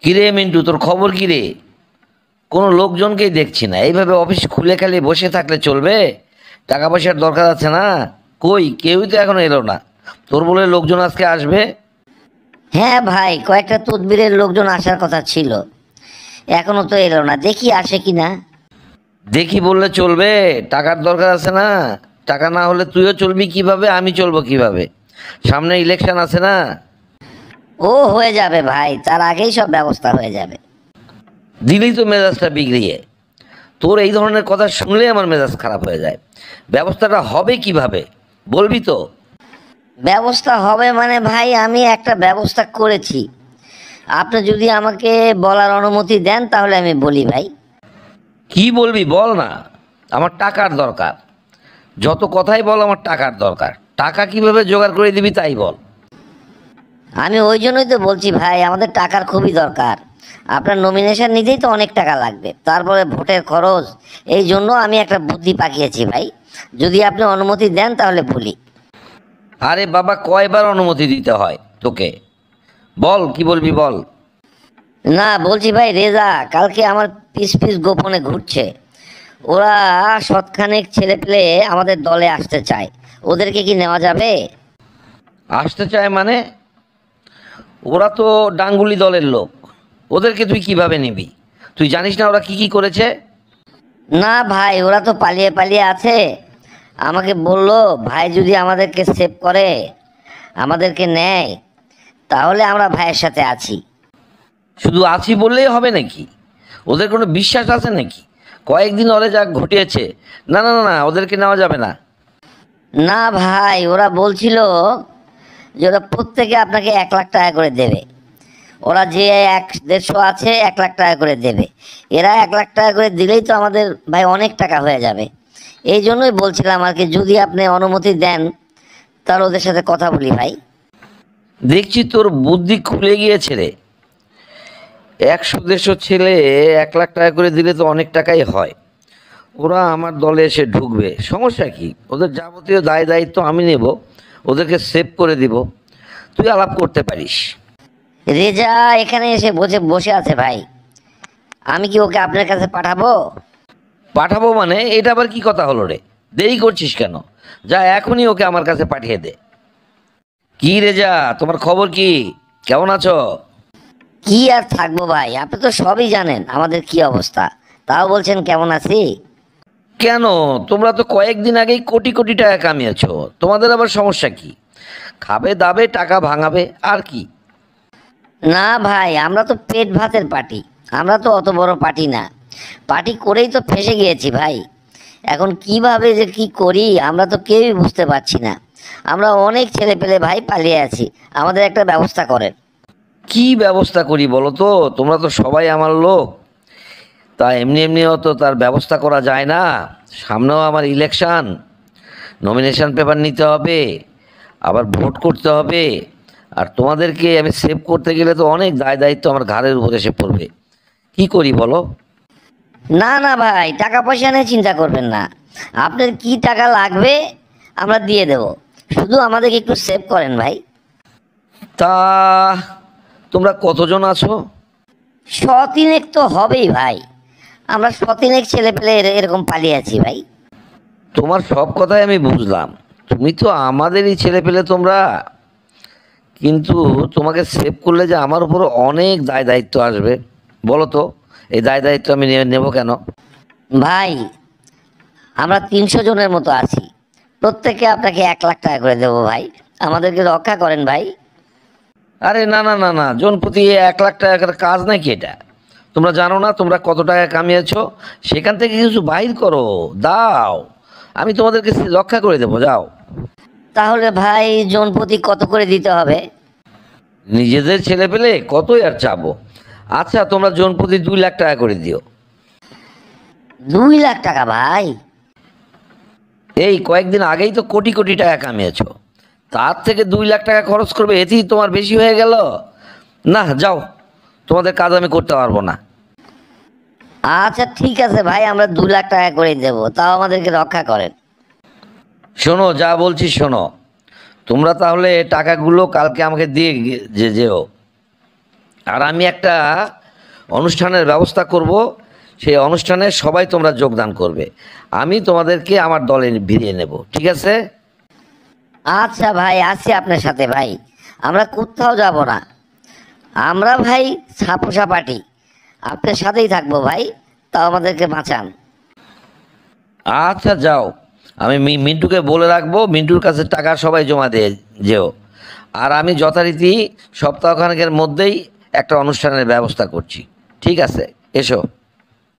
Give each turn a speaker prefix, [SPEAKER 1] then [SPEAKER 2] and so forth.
[SPEAKER 1] কিরে মিন্টু, তোর খবর কি রে? কোনো লোকজনকেই দেখছি না। এইভাবে অফিস খুলে খালি বসে থাকলে চলবে? টাকা পয়সার দরকার আছে না? কই কেউই তো এখনো এলো না। তোর বলে লোকজন আজকে আসবে।
[SPEAKER 2] হ্যাঁ ভাই, কয়েকটা তদবিরের লোকজন আসার কথা ছিল, এখনো তো এলো না। দেখি আসে কিনা।
[SPEAKER 1] দেখি বললে চলবে? টাকার দরকার আছে না? টাকা না হলে তুইও চলবি কিভাবে, আমি চলবো কিভাবে? সামনে ইলেকশন আছে না?
[SPEAKER 2] ও হয়ে যাবে ভাই, তার আগেই সব ব্যবস্থা হয়ে যাবে।
[SPEAKER 1] দিলেই তো মেজাজটা বিগড়িয়ে। তোর এই ধরনের কথা শুনলে আমার মেজাজ খারাপ হয়ে যায়। ব্যবস্থাটা হবে কিভাবে বলবি তো?
[SPEAKER 2] ব্যবস্থা হবে মানে ভাই, আমি একটা ব্যবস্থা করেছি। আপনি যদি আমাকে বলার অনুমতি দেন তাহলে আমি বলি ভাই।
[SPEAKER 1] কি বলবি বল না। আমার টাকার দরকার। যত কথাই বল, আমার টাকার দরকার। টাকা কিভাবে জোগাড় করে দিবি তাই বল।
[SPEAKER 2] আমি ওই জন্যই তো বলছি ভাই, আমাদের টাকার খুবই দরকার। আপনার নমিনেশন নিতেই তো অনেক টাকা লাগবে, তারপরে ভোটের খরচ। এই জন্য আমি একটা বুদ্ধি পাকিয়েছি ভাই, যদি আপনি অনুমতি দেন তাহলে বলি।
[SPEAKER 1] আরে বাবা, কয়বার অনুমতি দিতে হয় তোকে? বল কি বলবি বল।
[SPEAKER 2] না বলছি ভাই, রেজা কালকে আমার পিস পিস গোপনে ঘুরছে। ওরা সৎখানেক ছেলে পেলে আমাদের দলে আসতে চায়, ওদেরকে কি নেওয়া যাবে?
[SPEAKER 1] আসতে চায় মানে? ওরা তো ডাঙ্গুলি দলের লোক। ওদেরকে তুই কিভাবে নিবি? তুই জানিস না ওরা কি কি করেছে?
[SPEAKER 2] না ভাই, ওরা তো পালিয়ে পালিয়ে আছে। আমাকে বলল ভাই যদি আমাদেরকে সেভ করে, আমাদেরকে নেয়, তাহলে আমরা ভাইয়ের সাথে আছি।
[SPEAKER 1] শুধু আছি বললেই হবে নাকি? ওদের কোনো বিশ্বাস আছে নাকি? কয়েকদিন ওরা যা ঘটিয়েছে। না না না না, ওদেরকে নেওয়া যাবে না।
[SPEAKER 2] না ভাই, ওরা বলছিল যে ওরা প্রত্যেকে আপনাকে 1 লাখ টাকা করে দেবে। ওরা যে 100-150 আছে, 1 লাখ টাকা করে দেবে। এরা 1 লাখ টাকা করে দিলেই তো আমাদের ভাই অনেক টাকা হয়ে যাবে। এই জন্যই বলছিলাম আর কি, যদি আপনি অনুমতি দেন তাহলে ওদের সাথে কথা বলি ভাই।
[SPEAKER 1] দেখছি তোর বুদ্ধি খুলে গিয়েছে রে। 100-150 ছেলে 1 লাখ টাকা করে দিলে তো অনেক টাকাই হয়। ওরা আমার দলে এসে ঢুকবে, সমস্যা কি? ওদের যাবতীয় দায় দায়িত্ব আমি নেব, ওদেরকে সেভ করে দিব। তুই আলাপ করতে পারিস।
[SPEAKER 2] রেজা এখানে এসে বসে বসে আছে ভাই, আমি কি ওকে আপনার কাছে পাঠাবো?
[SPEAKER 1] পাঠাবো মানে? এটা আবার কি কথা হলো রে? দেরি করছিস কেন? যা এখনই ওকে আমার কাছে পাঠিয়ে দে। কি রে যা, তোমার খবর কি? কেমন আছো?
[SPEAKER 2] কি আর থাকবো ভাই, আপনি তো সবই জানেন আমাদের কি অবস্থা, তাও বলছেন কেমন আছি।
[SPEAKER 1] কেন? তোমরা তো কয়েকদিন আগেই কোটি কোটি টাকা কামিয়েছো। তোমাদের আবার সমস্যা কি? খাবে দাবে টাকা ভাঙাবে আর কি।
[SPEAKER 2] না ভাই, আমরা তো পেট ভাতের পার্টি, আমরা তো অত বড় পার্টি না। পার্টি করেই তো ফেঁসে গিয়েছি ভাই। এখন কিভাবে যে কি করি আমরা তো কেউই বুঝতে পারছি না। আমরা অনেক ছেলে পেলে ভাই পালিয়ে আছি, আমাদের একটা ব্যবস্থা করেন।
[SPEAKER 1] কি ব্যবস্থা করি বলো তো? তোমরা তো সবাই আমার লোক। তা এমনি এমনিও তো তার ব্যবস্থা করা যায় না। সামনেও আমার ইলেকশন, নমিনেশন পেপার নিতে হবে, আবার ভোট করতে হবে। আর তোমাদেরকে আমি সেভ করতে গেলে তো অনেক দায় দায়িত্ব আমার ঘাড়ের উপর এসে পড়বে। কি করি বলো?
[SPEAKER 2] না না ভাই, টাকা পয়সা নিয়ে চিন্তা করবেন না। আপনার কি টাকা লাগবে আমরা দিয়ে দেব, শুধু আমাদেরকে একটু সেভ করেন ভাই।
[SPEAKER 1] তা তোমরা কতজন আছো?
[SPEAKER 2] শতিনেক তো হবেই ভাই, আমরা শতিনেক ছেলে পেলে এরকম পালিয়ে আছি ভাই।
[SPEAKER 1] তোমার সব কথাই আমি বুঝলাম। তুমি তো আমাদেরই ছেলে পেলে তোমরা। কিন্তু তোমাকে সেভ করলে যে আমার উপর অনেক দায় দায়িত্ব আসবে। বলো তো, এই দায় দায়িত্ব আমি নেব কেন?
[SPEAKER 2] ভাই আমরা 300 জনের মতো আছি, প্রত্যেকে আপনাকে 1 লাখ টাকা করে দেবো ভাই, আমাদেরকে রক্ষা করেন ভাই।
[SPEAKER 1] আরে না না না না, জন প্রতি 1 লাখ টাকার কাজ নাকি এটা? তোমরা জানো না তোমরা কত টাকা কামিয়েছো? সেখান থেকে কিছু বাইর করো, দাও। আমি তোমাদেরকে রক্ষা করে দেবো, যাও।
[SPEAKER 2] তাহলে ভাই জনপ্রতি কত করে দিতে হবে?
[SPEAKER 1] নিজেদের ছেলে পেলে কতই আর চাবো। আচ্ছা, তোমরা জন প্রতি 2 লাখ টাকা করে দিও।
[SPEAKER 2] 2 লাখ টাকা ভাই?
[SPEAKER 1] এই কয়েকদিন আগেই তো কোটি কোটি টাকা কামিয়েছো, তার থেকে 2 লাখ টাকা খরচ করবে, এতেই তোমার বেশি হয়ে গেল। না, যাও। তোমাদের কাজ আমি করতে পারবো না।
[SPEAKER 2] আচ্ছা ঠিক আছে ভাই, আমরা 2 লাখ টাকা করে দেবো, তাও আমাদেরকে রক্ষা করেন।
[SPEAKER 1] শোনো, যা বলছি শোনো। তোমরা তাহলে টাকাগুলো কালকে আমাকে দিয়ে যেও। আর আমি একটা অনুষ্ঠানের ব্যবস্থা করব, সেই অনুষ্ঠানে সবাই তোমরা যোগদান করবে। আমি তোমাদেরকে আমার দলে ভিড়িয়ে নেব, ঠিক আছে?
[SPEAKER 2] আচ্ছা ভাই, আছি আপনার সাথে ভাই, আমরা কোথাও যাব না। আমরা ভাই ছাপোষা পার্টি, আপনার সাথেই থাকবো ভাই, তাও আমাদেরকে বাঁচান।
[SPEAKER 1] আচ্ছা যাও, আমি মিন্টুকে বলে রাখবো, মিন্টুর কাছে টাকা সবাই জমা দিয়ে যেও। আর আমি যথারীতি সপ্তাহখানেকের মধ্যেই একটা অনুষ্ঠানের ব্যবস্থা করছি, ঠিক আছে? এসো।